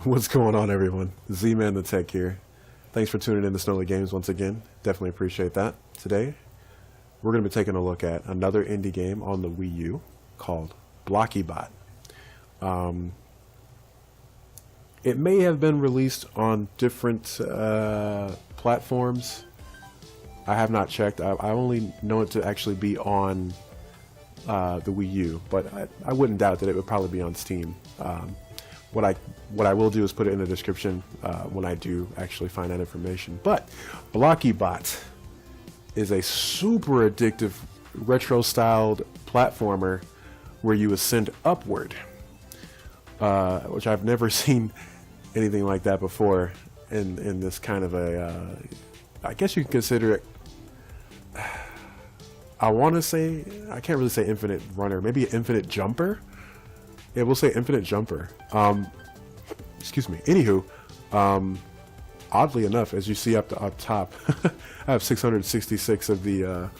What's going on, everyone? ZmanTheTech here. Thanks for tuning in to Snoley Games once again. Definitely appreciate that. Today, we're going to be taking a look at another indie game on the Wii U called blockybot. It may have been released on different platforms. I have not checked. I only know it to actually be on the Wii U, but I wouldn't doubt that it would probably be on Steam. What I will do is put it in the description when I do actually find that information. But blockybot is a super addictive retro-styled platformer where you ascend upward, which I've never seen anything like that before in this kind of a. I guess you can consider it. I want to say, I can't really say infinite runner, maybe an infinite jumper. Yeah, we'll say infinite jumper. Excuse me. Anywho, oddly enough, as you see up top, I have 666 of the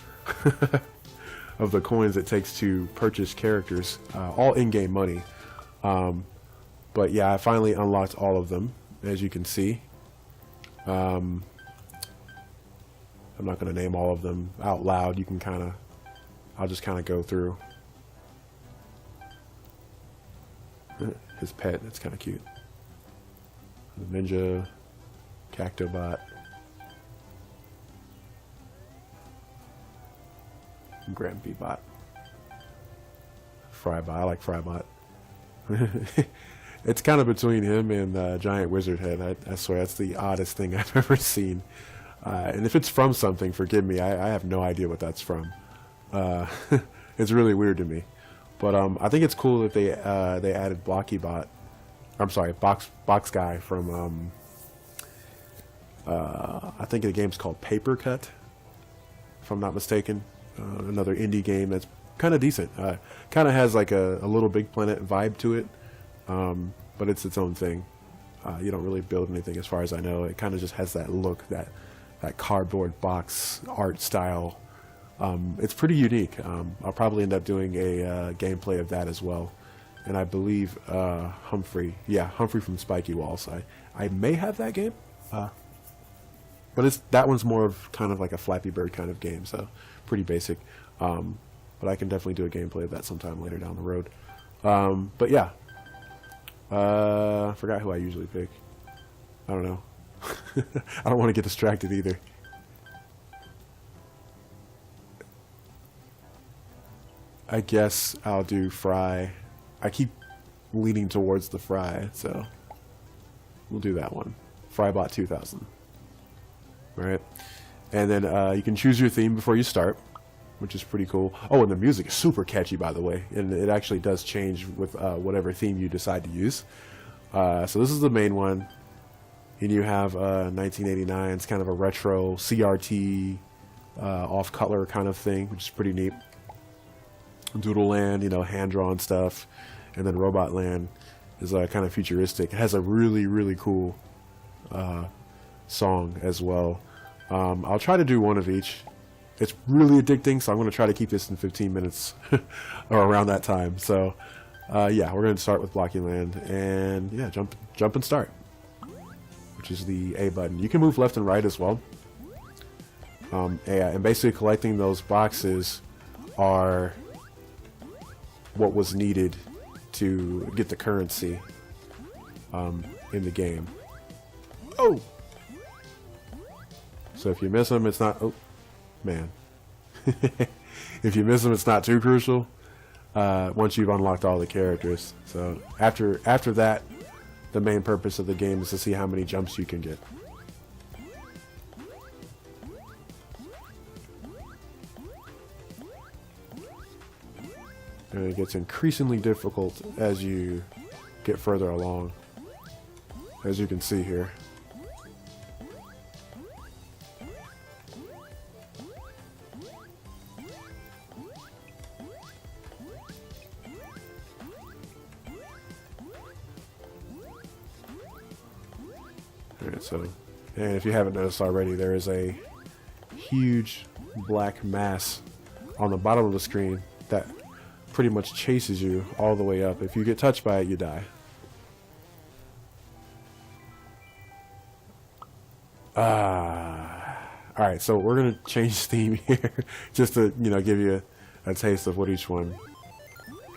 of the coins it takes to purchase characters, all in-game money. But yeah, I finally unlocked all of them, as you can see. I'm not going to name all of them out loud. You can kind of, I'll just kind of go through. His pet, that's kind of cute. The ninja, cactobot, Grandbot, Frybot. I like Frybot. It's kind of between him and Giant Wizard Head. I swear that's the oddest thing I've ever seen. And if it's from something, forgive me. I have no idea what that's from. It's really weird to me. But I think it's cool that they added blockybot. I'm sorry, box guy from I think the game's called Paper Cut, if I'm not mistaken. Another indie game that's kind of decent. Kind of has like a Little Big Planet vibe to it, but it's its own thing. You don't really build anything, as far as I know. It kind of just has that look, that cardboard box art style. It's pretty unique. I'll probably end up doing a gameplay of that as well. And I believe Humphrey from Spiky Walls. I may have that game, but that one's more of kind of like a Flappy Bird kind of game, so pretty basic. But I can definitely do a gameplay of that sometime later down the road. But yeah, I forgot who I usually pick. I don't know. I don't want to get distracted either. I guess I'll do Fry. I keep leaning towards the Fry, so we'll do that one. Frybot 2000. Right? And then you can choose your theme before you start, which is pretty cool. Oh, and the music is super catchy, by the way. And it actually does change with whatever theme you decide to use. So this is the main one. And you have 1989. It's kind of a retro CRT off-color kind of thing, which is pretty neat. Doodle Land, hand-drawn stuff. And then Robot Land is kind of futuristic. It has a really, really cool song as well. I'll try to do one of each. It's really addicting, so I'm going to try to keep this in 15 minutes or around that time. So, yeah, we're going to start with Blocky Land. And, yeah, jump and start, which is the A button. You can move left and right as well. Yeah, and basically collecting those boxes are what was needed to get the currency in the game. Oh! So if you miss them, it's not... Oh, man. If you miss them, it's not too crucial once you've unlocked all the characters. So after that, the main purpose of the game is to see how many jumps you can get. And it gets increasingly difficult as you get further along, as you can see here. Alright, so, and if you haven't noticed already, there is a huge black mass on the bottom of the screen that pretty much chases you all the way up. If you get touched by it, you die. Alright, so we're going to change theme here just to, you know, give you a taste of what each one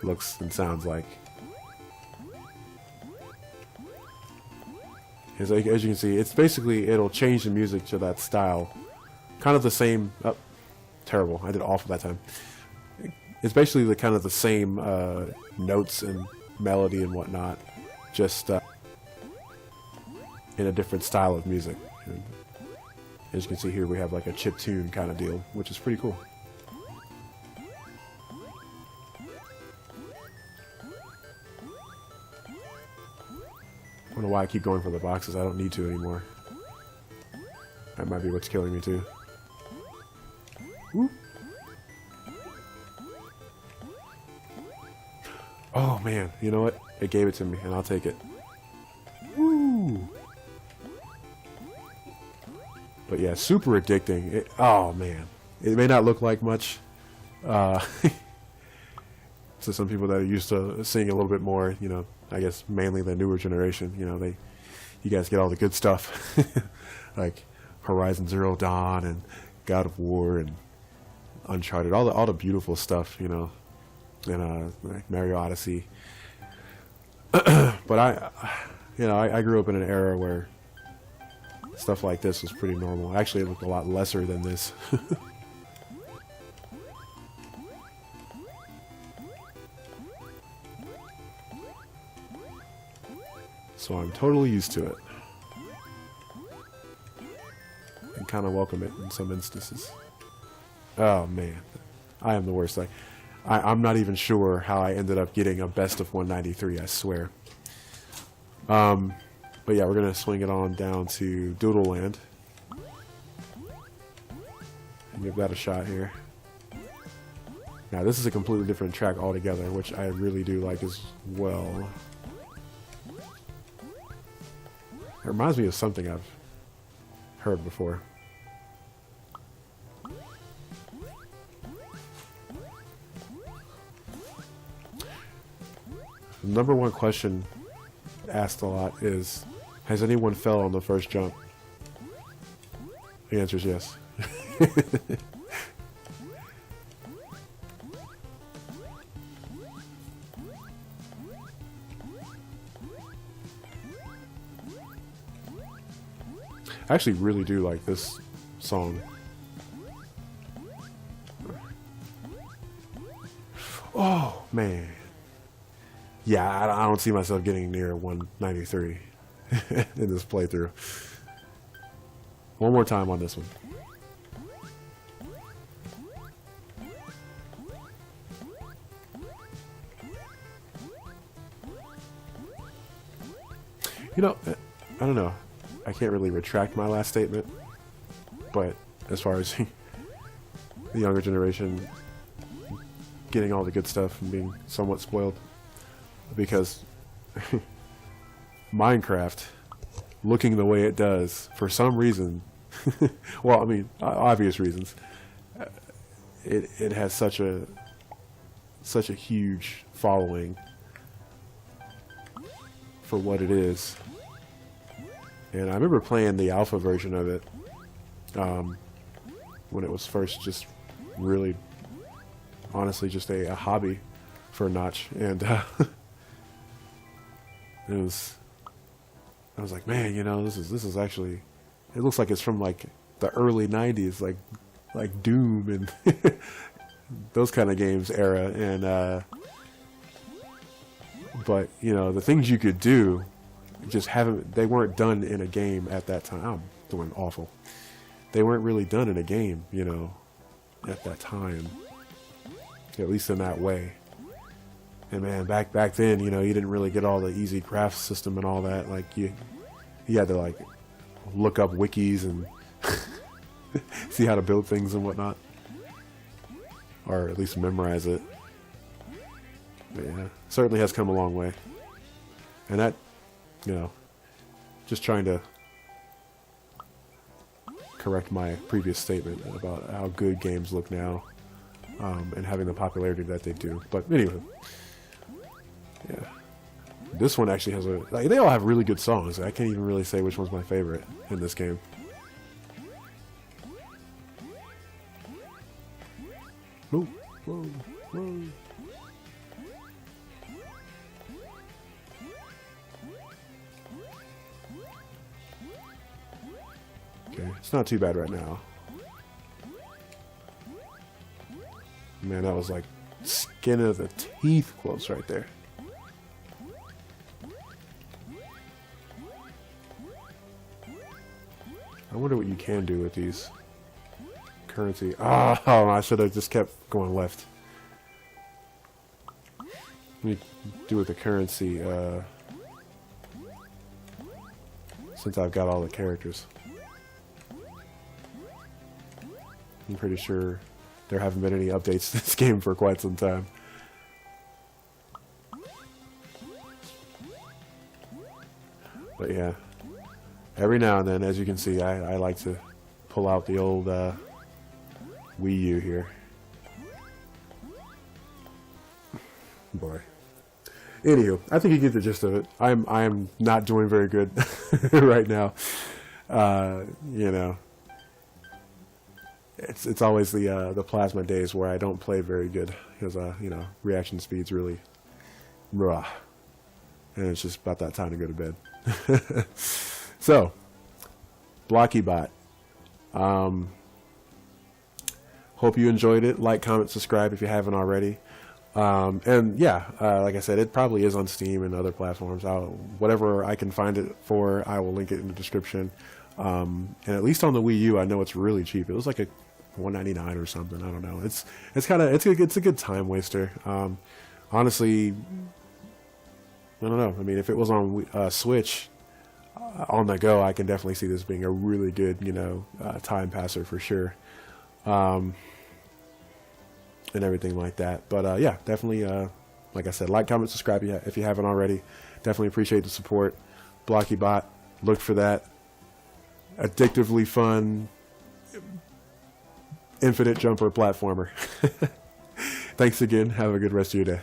looks and sounds like. As you can see, it's basically, it'll change the music to that style. Kind of the same, oh, terrible, I did awful that time. It's basically the kind of the same notes and melody and whatnot, just in a different style of music. And as you can see here, we have like a chip tune kind of deal, which is pretty cool. I don't know why I keep going for the boxes. I don't need to anymore. That might be what's killing me too. Woo. Oh man, you know what? It gave it to me, and I'll take it. Woo! But yeah, super addicting. Oh man, it may not look like much to some people that are used to seeing a little bit more. You know, I guess mainly the newer generation. You know, you guys get all the good stuff, like Horizon Zero Dawn and God of War and Uncharted, all the beautiful stuff. You know. And like Mario Odyssey. But I grew up in an era where stuff like this was pretty normal. Actually, it looked a lot lesser than this. So I'm totally used to it. And kind of welcome it in some instances. Oh man, I am the worst. I'm not even sure how I ended up getting a best of 193, I swear. But yeah, we're going to swing it on down to Doodle Land. And give that a shot here. Now, this is a completely different track altogether, which I really do like as well. It reminds me of something I've heard before. The number one question asked a lot is, has anyone fell on the first jump? The answer is yes. I actually really do like this song. Oh, man. Yeah, I don't see myself getting near 193 in this playthrough. One more time on this one. You know, I don't know. I can't really retract my last statement, but as far as the younger generation getting all the good stuff and being somewhat spoiled, because Minecraft, looking the way it does, for some reason, well, I mean, obvious reasons, it has such a huge following for what it is. And I remember playing the alpha version of it when it was first just really, honestly, just a hobby for Notch. And I was like, man, you know, this is actually, it looks like it's from like the early 90s, like Doom and those kind of games era. And but you know, the things you could do just they weren't done in a game at that time. I'm doing awful. They weren't really done in a game, you know, at that time, at least in that way. And man, back then, you know, you didn't really get all the easy craft system and all that. Like you had to like look up wikis and see how to build things and whatnot, or at least memorize it. But yeah, certainly has come a long way. And that, you know, just trying to correct my previous statement about how good games look now, and having the popularity that they do. But anyway. Yeah, this one actually has they all have really good songs. I can't even really say which one's my favorite in this game. Whoa, whoa, whoa. Okay, it's not too bad right now. Man, that was like skin of the teeth close right there. I wonder what you can do with these currency. Oh, I should have just kept going left. Let me do with the currency since I've got all the characters. I'm pretty sure there haven't been any updates to this game for quite some time. But yeah, every now and then, as you can see, I like to pull out the old Wii U here. Boy. Anywho, I think you get the gist of it. I am not doing very good right now. You know, it's always the plasma days where I don't play very good because you know, reaction speed's really raw, and it's just about that time to go to bed. So, blockybot. Hope you enjoyed it. Like, comment, subscribe if you haven't already. And yeah, like I said, it probably is on Steam and other platforms. Whatever I can find it for, I will link it in the description. And at least on the Wii U, I know it's really cheap. It was like a $1.99 or something. I don't know. It's a good time waster. Honestly, I don't know. I mean, if it was on Switch on the go, I can definitely see this being a really good, you know, time passer for sure. And everything like that. But yeah, definitely, like I said, like, comment, subscribe if you haven't already. Definitely appreciate the support. Blockybot, look for that. Addictively fun, infinite jumper platformer. Thanks again. Have a good rest of your day.